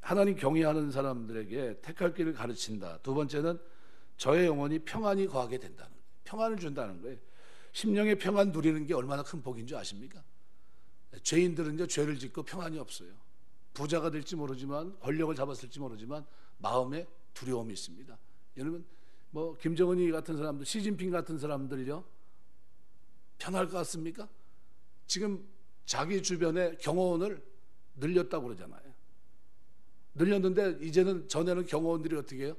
하나님 경외하는 사람들에게 택할 길을 가르친다. 두 번째는 저의 영혼이 평안이 거하게 된다는 거예요. 평안을 준다는 거예요. 심령의 평안 누리는 게 얼마나 큰 복인 줄 아십니까? 죄인들은 이제 죄를 짓고 평안이 없어요. 부자가 될지 모르지만 권력을 잡았을지 모르지만 마음에 두려움이 있습니다. 여러분 뭐 김정은이 같은 사람들, 시진핑 같은 사람들요 편할 것 같습니까? 지금 자기 주변에 경호원을 늘렸다고 그러잖아요. 늘렸는데 이제는 전에는 경호원들이 어떻게 해요?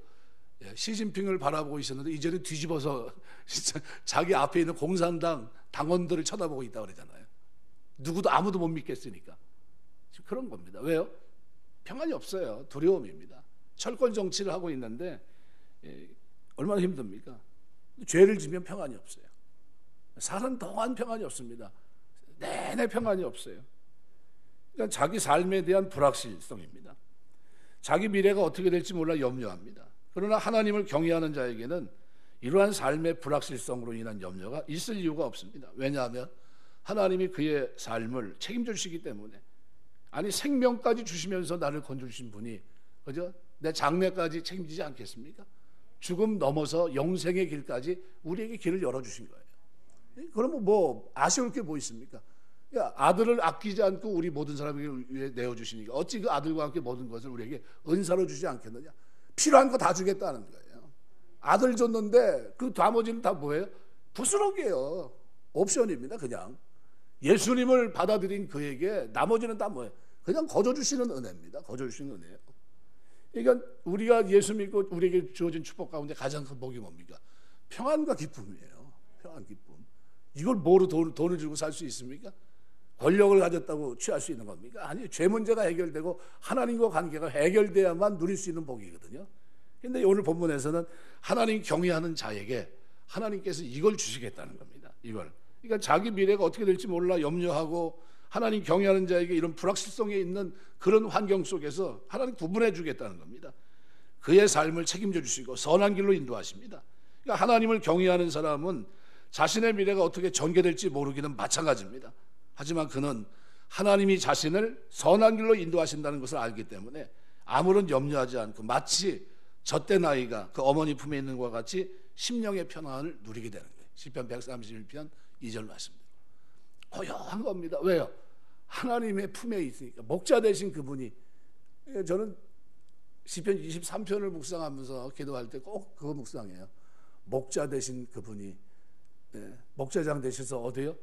시진핑을 바라보고 있었는데 이제는 뒤집어서 자기 앞에 있는 공산당 당원들을 쳐다보고 있다고 그러잖아요. 누구도 아무도 못 믿겠으니까. 지금 그런 겁니다. 왜요? 평안이 없어요. 두려움입니다. 철권 정치를 하고 있는데 얼마나 힘듭니까? 죄를 지면 평안이 없어요. 사는 동안 평안이 없습니다. 내내 평안이 없어요. 그러니까 자기 삶에 대한 불확실성입니다. 자기 미래가 어떻게 될지 몰라 염려합니다. 그러나 하나님을 경외하는 자에게는 이러한 삶의 불확실성으로 인한 염려가 있을 이유가 없습니다. 왜냐하면 하나님이 그의 삶을 책임져 주시기 때문에. 아니 생명까지 주시면서 나를 건져주신 분이 그죠? 내 장래까지 책임지지 않겠습니까? 죽음 넘어서 영생의 길까지 우리에게 길을 열어주신 거예요. 그러면 뭐 아쉬울 게 뭐 있습니까? 야, 아들을 아끼지 않고 우리 모든 사람에게 위해 내어주시니까 어찌 그 아들과 함께 모든 것을 우리에게 은사로 주지 않겠느냐? 필요한 거 다 주겠다는 거예요. 아들 줬는데 그 나머지는 다 뭐예요? 부스러기예요. 옵션입니다. 그냥 예수님을 받아들인 그에게 나머지는 다 뭐예요? 그냥 거저주시는 은혜입니다. 거저주시는 은혜예요. 그러니까 우리가 예수 믿고 우리에게 주어진 축복 가운데 가장 큰 복이 뭡니까? 평안과 기쁨이에요. 평안, 기쁨. 이걸 뭐로 돈을 주고 살 수 있습니까? 권력을 가졌다고 취할 수 있는 겁니까? 아니, 죄 문제가 해결되고 하나님과 관계가 해결돼야만 누릴 수 있는 복이거든요. 그런데 오늘 본문에서는 하나님 경외하는 자에게 하나님께서 이걸 주시겠다는 겁니다. 이걸. 그러니까 자기 미래가 어떻게 될지 몰라 염려하고 하나님 경외하는 자에게 이런 불확실성에 있는 그런 환경 속에서 하나님 구분해 주겠다는 겁니다. 그의 삶을 책임져 주시고 선한 길로 인도하십니다. 그러니까 하나님을 경외하는 사람은 자신의 미래가 어떻게 전개될지 모르기는 마찬가지입니다. 하지만 그는 하나님이 자신을 선한 길로 인도하신다는 것을 알기 때문에 아무런 염려하지 않고 마치 젖된 아이가 그 어머니 품에 있는 것과 같이 심령의 평안을 누리게 되는 거예요. 시편 131편 2절 말씀입니다. 고요한 겁니다. 왜요? 하나님의 품에 있으니까. 목자 되신 그분이, 저는 시편 23편을 묵상하면서 기도할 때 꼭 그거 묵상해요. 목자 되신 그분이, 목자장 되셔서 어디요?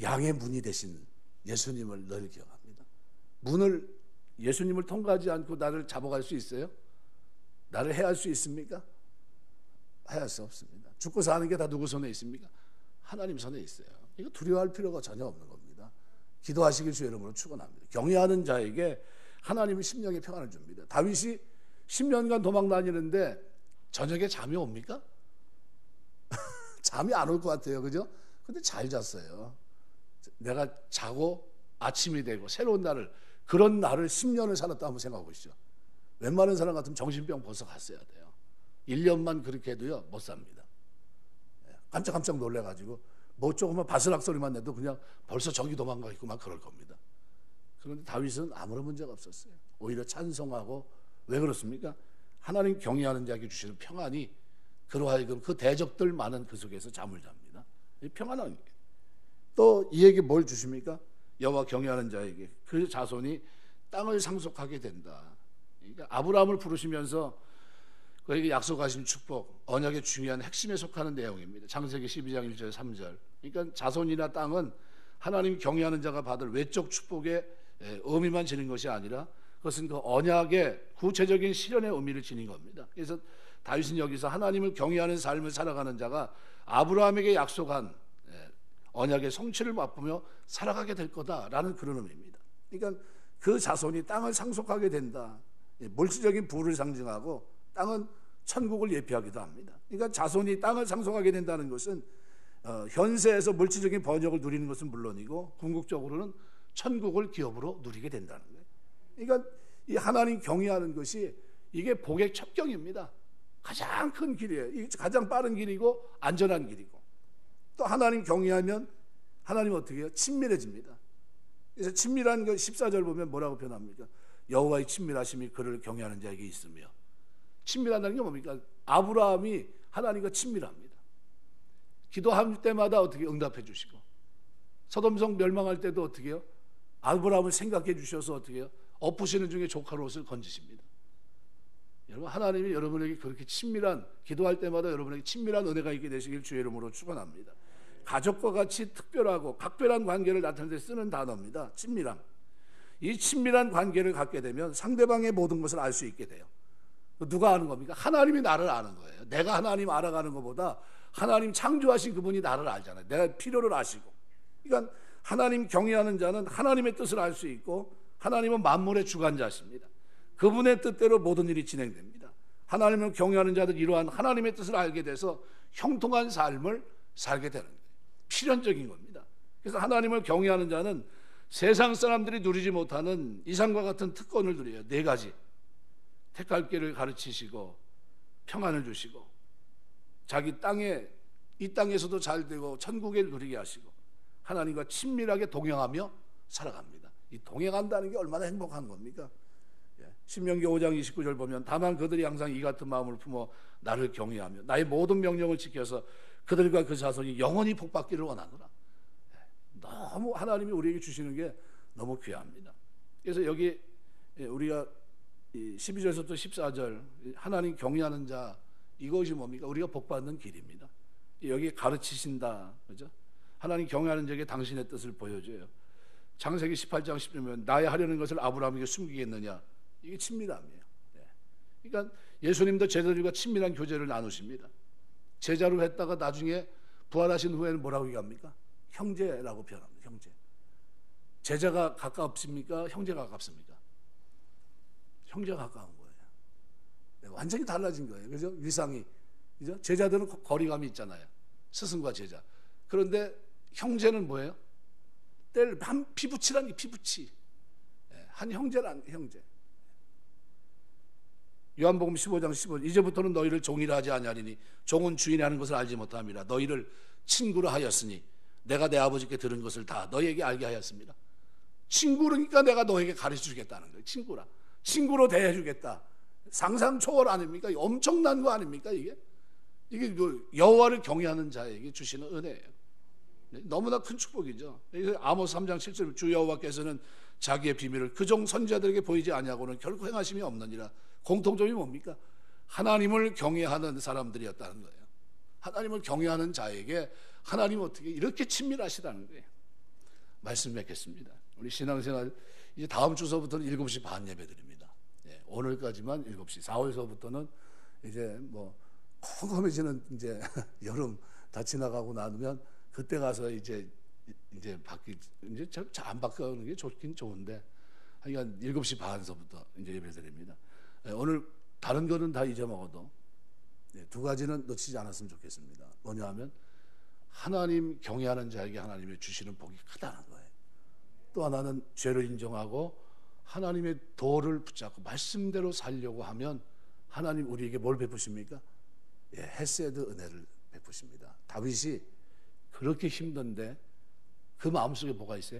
양의 문이 되신 예수님을 늘 기억합니다. 문을, 예수님을 통과하지 않고 나를 잡아갈 수 있어요? 나를 해할 수 있습니까? 해할 수 없습니다. 죽고 사는 게 다 누구 손에 있습니까? 하나님 손에 있어요. 이거 두려워할 필요가 전혀 없는 겁니다. 기도하시길 주의 이름으로 축원합니다. 경외하는 자에게 하나님은 심령의 평안을 줍니다. 다윗이 10년간 도망 다니는데 저녁에 잠이 옵니까? 잠이 안 올 것 같아요. 그죠? 근데 잘 잤어요. 내가 자고 아침이 되고 새로운 날을, 그런 날을 10년을 살았다 한번 생각해 보시죠. 웬만한 사람 같으면 정신병 벌써 갔어야 돼요. 1년만 그렇게 해도요 못 삽니다. 깜짝깜짝 놀래가지고 뭐 조금만 바스락 소리만 내도 그냥 벌써 저기 도망가 있고만 그럴 겁니다. 그런데 다윗은 아무런 문제가 없었어요. 오히려 찬송하고. 왜 그렇습니까? 하나님 경외하는 자에게 주시는 평안이 그로 하여금 그 대적들 많은 그 속에서 잠을 잡니다. 평안한 게. 또 이에게 뭘 주십니까? 여호와 경외하는 자에게 그 자손이 땅을 상속하게 된다. 그러니까 아브라함을 부르시면서 그에게 약속하신 축복, 언약의 중요한 핵심에 속하는 내용입니다. 창세기 12장 1절 3절. 그러니까 자손이나 땅은 하나님 경외하는 자가 받을 외적 축복의 의미만 지닌 것이 아니라 그것은 그 언약의 구체적인 실현의 의미를 지닌 겁니다. 그래서 다윗은 여기서 하나님을 경외하는 삶을 살아가는 자가 아브라함에게 약속한 언약의 성취를 맛보며 살아가게 될 거다라는 그런 의미입니다. 그러니까 그 자손이 땅을 상속하게 된다. 물질적인 부를 상징하고 땅은 천국을 예표하기도 합니다. 그러니까 자손이 땅을 상속하게 된다는 것은 현세에서 물질적인 번영을 누리는 것은 물론이고 궁극적으로는 천국을 기업으로 누리게 된다는 거예요. 그러니까 이 하나님 경외하는 것이 이게 복의 첩경입니다. 가장 큰 길이에요. 이게 가장 빠른 길이고 안전한 길이고. 또 하나님 경외하면 하나님 어떻게 해요? 친밀해집니다. 그래서 친밀한 거 14절 보면 뭐라고 표현합니까? 여호와의 친밀하심이 그를 경외하는 자에게 있으며. 친밀한다는 게 뭡니까? 아브라함이 하나님과 친밀합니다. 기도할 때마다 어떻게 응답해 주시고, 소돔성 멸망할 때도 어떻게 해요? 아브라함을 생각해 주셔서 어떻게 해요? 엎으시는 중에 조카 롯을 건지십니다. 여러분, 하나님이 여러분에게 그렇게 친밀한, 기도할 때마다 여러분에게 친밀한 은혜가 있게 되시길 주의 이름으로 축원합니다. 가족과 같이 특별하고 각별한 관계를 나타낼 때 쓰는 단어입니다. 친밀함. 이 친밀한 관계를 갖게 되면 상대방의 모든 것을 알 수 있게 돼요. 누가 아는 겁니까? 하나님이 나를 아는 거예요. 내가 하나님 알아가는 것보다 하나님 창조하신 그분이 나를 알잖아요. 내 필요를 아시고. 그러니까 하나님 경외하는 자는 하나님의 뜻을 알 수 있고, 하나님은 만물의 주관자십니다. 그분의 뜻대로 모든 일이 진행됩니다. 하나님을 경외하는 자들 이러한 하나님의 뜻을 알게 돼서 형통한 삶을 살게 되는 거예요. 필연적인 겁니다. 그래서 하나님을 경외하는 자는 세상 사람들이 누리지 못하는 이상과 같은 특권을 누려요. 4가지. 택할 길을 가르치시고 평안을 주시고 자기 땅에, 이 땅에서도 잘 되고 천국에 누리게 하시고 하나님과 친밀하게 동행하며 살아갑니다. 이 동행한다는 게 얼마나 행복한 겁니까? 신명기 5장 29절 보면 다만 그들이 항상 이 같은 마음을 품어 나를 경외하며 나의 모든 명령을 지켜서 그들과 그 자손이 영원히 복받기를 원하노라. 너무 하나님이 우리에게 주시는 게 너무 귀합니다. 그래서 여기 우리가 12절에서부터 14절 하나님 경외하는 자, 이것이 뭡니까? 우리가 복받는 길입니다. 여기 가르치신다, 그죠? 하나님 경외하는 자에게 당신의 뜻을 보여줘요. 창세기 18장 10절에 나의 하려는 것을 아브라함에게 숨기겠느냐? 이게 친밀함이에요. 그러니까 예수님도 제자들과 친밀한 교제를 나누십니다. 제자로 했다가 나중에 부활하신 후에는 뭐라고 얘기합니까? 형제라고 표현합니다. 형제. 제자가 가깝습니까? 형제가 가깝습니까? 형제가 가까운 거예요. 완전히 달라진 거예요. 그죠? 위상이. 그죠? 제자들은 거리감이 있잖아요. 스승과 제자. 그런데 형제는 뭐예요? 때를 한 피부치라는 게 피부치. 한 형제란 형제. 요한복음 15장 15절 이제부터는 너희를 종이라 하지 아니하리니 종은 주인이 하는 것을 알지 못함이라 너희를 친구라 하였으니 내가 내 아버지께 들은 것을 다 너희에게 알게 하였습니다. 친구니까 내가 너에게 가르쳐 주겠다는 거예요. 친구라. 친구로 대해 주겠다. 상상 초월 아닙니까? 엄청난 거 아닙니까? 이게 여호와를 경외하는 자에게 주시는 은혜예요. 너무나 큰 축복이죠. 아모스 3장 7절 주 여호와께서는 자기의 비밀을 그종 선지자들에게 보이지 아니하고는 결코 행하심이 없느니라. 공통점이 뭡니까? 하나님을 경외하는 사람들이었다는 거예요. 하나님을 경외하는 자에게 하나님은 어떻게 이렇게 친밀하시다는 거예요. 말씀 맺겠습니다. 우리 신앙생활 이제 다음 주서부터는 7시 반 예배 드립니다. 오늘까지만 7시. 4월서부터는 이제 뭐 컴컴해지는 이제 여름 다 지나가고 나면 그때 가서 이제 잘 안 바꾸는 게 좋긴 좋은데 하여간 7시 반서부터 이제 예배 드립니다. 오늘 다른 거는 다 잊어먹어도 두 가지는 놓치지 않았으면 좋겠습니다. 뭐냐 하면 하나님 경외하는 자에게 하나님의 주시는 복이 크다는 거예요. 또 하나는 죄를 인정하고 하나님의 도를 붙잡고 말씀대로 살려고 하면 하나님 우리에게 뭘 베푸십니까? 헤세드 은혜를 베푸십니다. 다윗이 그렇게 힘든데 그 마음속에 뭐가 있어요?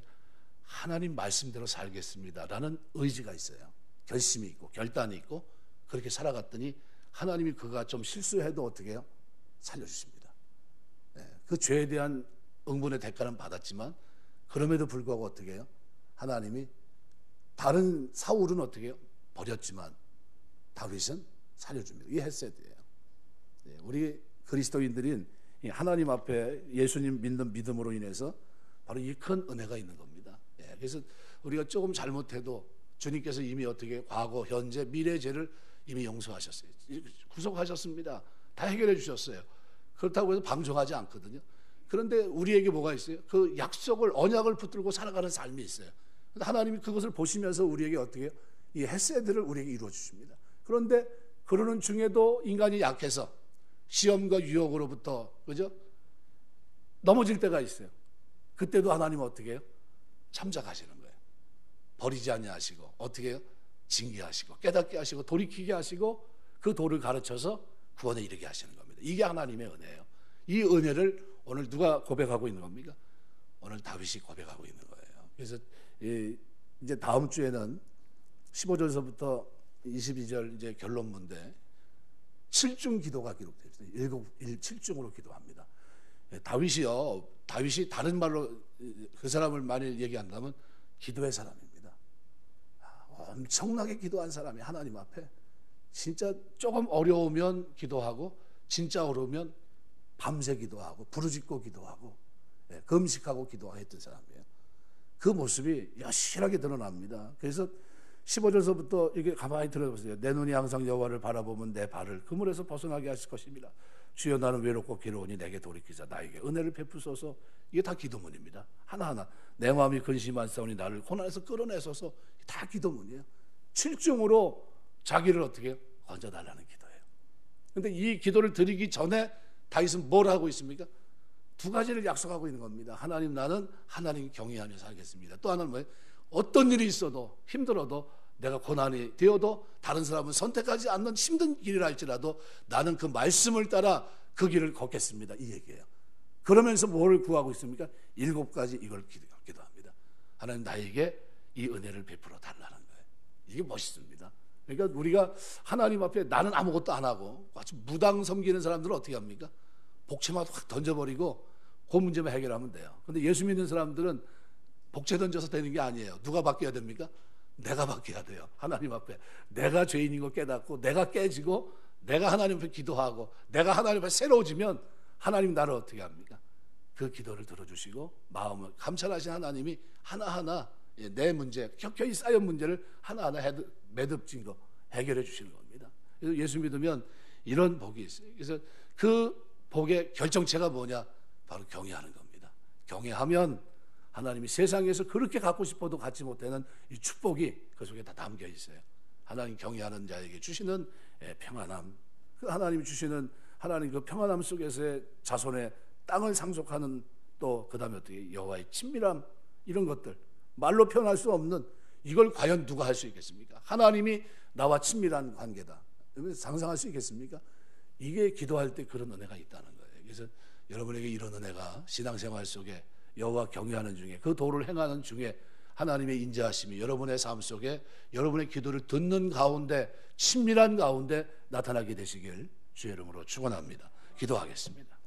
하나님 말씀대로 살겠습니다 라는 의지가 있어요. 결심이 있고 결단이 있고 그렇게 살아갔더니 하나님이 그가 좀 실수해도 어떻게 해요? 살려주십니다. 그 죄에 대한 응분의 대가는 받았지만 그럼에도 불구하고 어떻게 해요? 하나님이 다른 사울은 어떻게 해요? 버렸지만 다윗은 살려줍니다. 이게 헤세드예요. 우리 그리스도인들인 하나님 앞에 예수님 믿는 믿음으로 인해서 바로 이 큰 은혜가 있는 겁니다. 그래서 우리가 조금 잘못해도 주님께서 이미 어떻게 과거, 현재, 미래 죄를 이미 용서하셨어요. 구속하셨습니다. 다 해결해 주셨어요. 그렇다고 해서 방종하지 않거든요. 그런데 우리에게 뭐가 있어요? 그 약속을 언약을 붙들고 살아가는 삶이 있어요. 하나님이 그것을 보시면서 우리에게 어떻게 해요? 이 헤세드를 우리에게 이루어 주십니다. 그런데 그러는 중에도 인간이 약해서 시험과 유혹으로부터 그죠? 넘어질 때가 있어요. 그때도 하나님은 어떻게 해요? 참작하시는 거예요. 버리지 아니하시고 어떻게 해요? 징계하시고 깨닫게 하시고 돌이키게 하시고 그 도를 가르쳐서 구원에 이르게 하시는 겁니다. 이게 하나님의 은혜예요. 이 은혜를 오늘 누가 고백하고 있는 겁니까? 오늘 다윗이 고백하고 있는 거예요. 그래서 이제 다음 주에는 15절서부터 22절 이제 결론문데 7중 기도가 기록되어 있어요. 7중으로 기도합니다. 다윗이 다른 말로 그 사람을 만일 얘기한다면 기도의 사람입니다. 엄청나게 기도한 사람이 하나님 앞에 진짜 조금 어려우면 기도하고 진짜 어려우면 밤새 기도하고 부르짖고 기도하고 금식하고 기도했던 사람이에요. 그 모습이 여실하게 드러납니다. 그래서 15절서부터 이게 가만히 들어보세요. 내 눈이 항상 여호와를 바라보면 내 발을 그물에서 벗어나게 하실 것입니다. 주여 나는 외롭고 괴로우니 내게 돌이키자 나에게 은혜를 베푸소서. 이게 다 기도문입니다. 하나하나 내 마음이 근심하사오니 나를 고난에서 끌어내소서. 다 기도문이에요. 7중으로 자기를 어떻게 해요? 건져달라는 기도예요. 그런데 이 기도를 드리기 전에 다윗은 뭘 하고 있습니까? 두 가지를 약속하고 있는 겁니다. 하나님 나는 하나님 경외하며 살겠습니다. 또 하나는 뭐예요? 어떤 일이 있어도 힘들어도 내가 고난이 되어도 다른 사람은 선택하지 않는 힘든 길이라 할지라도 나는 그 말씀을 따라 그 길을 걷겠습니다. 이 얘기예요. 그러면서 뭘 구하고 있습니까? 7가지 이걸 기도합니다. 하나님 나에게 이 은혜를 베풀어 달라는 거예요. 이게 멋있습니다. 그러니까 우리가 하나님 앞에 나는 아무것도 안 하고 아주 무당 섬기는 사람들은 어떻게 합니까? 복채만 확 던져버리고 그 문제만 해결하면 돼요. 그런데 예수 믿는 사람들은 복채 던져서 되는 게 아니에요. 누가 바뀌어야 됩니까? 내가 바뀌어야 돼요. 하나님 앞에 내가 죄인인 거 깨닫고 내가 깨지고 내가 하나님 앞에 기도하고 내가 하나님 앞에 새로워지면 하나님 나를 어떻게 합니까? 그 기도를 들어주시고 마음을 감찰하신 하나님이 하나하나 내 문제 켜켜이 쌓인 문제를 하나하나 매듭진 거 해결해 주시는 겁니다. 그래서 예수 믿으면 이런 복이 있어요. 그래서 그 복의 결정체가 뭐냐? 바로 경외하는 겁니다. 경외하면 하나님이 세상에서 그렇게 갖고 싶어도 갖지 못하는 이 축복이 그 속에 다 담겨 있어요. 하나님 경외하는 자에게 주시는 평안함, 그 하나님이 주시는 하나님 그 평안함 속에서의 자손의 땅을 상속하는 또 그 다음에 어떻게 여호와의 친밀함, 이런 것들 말로 표현할 수 없는 이걸 과연 누가 할 수 있겠습니까? 하나님이 나와 친밀한 관계다. 상상할 수 있겠습니까? 이게 기도할 때 그런 은혜가 있다는 거예요. 그래서 여러분에게 이런 은혜가 신앙생활 속에 여호와 경외하는 중에 그 도를 행하는 중에 하나님의 인자하심이 여러분의 삶 속에 여러분의 기도를 듣는 가운데 친밀한 가운데 나타나게 되시길 주의 이름으로 축원합니다. 기도하겠습니다.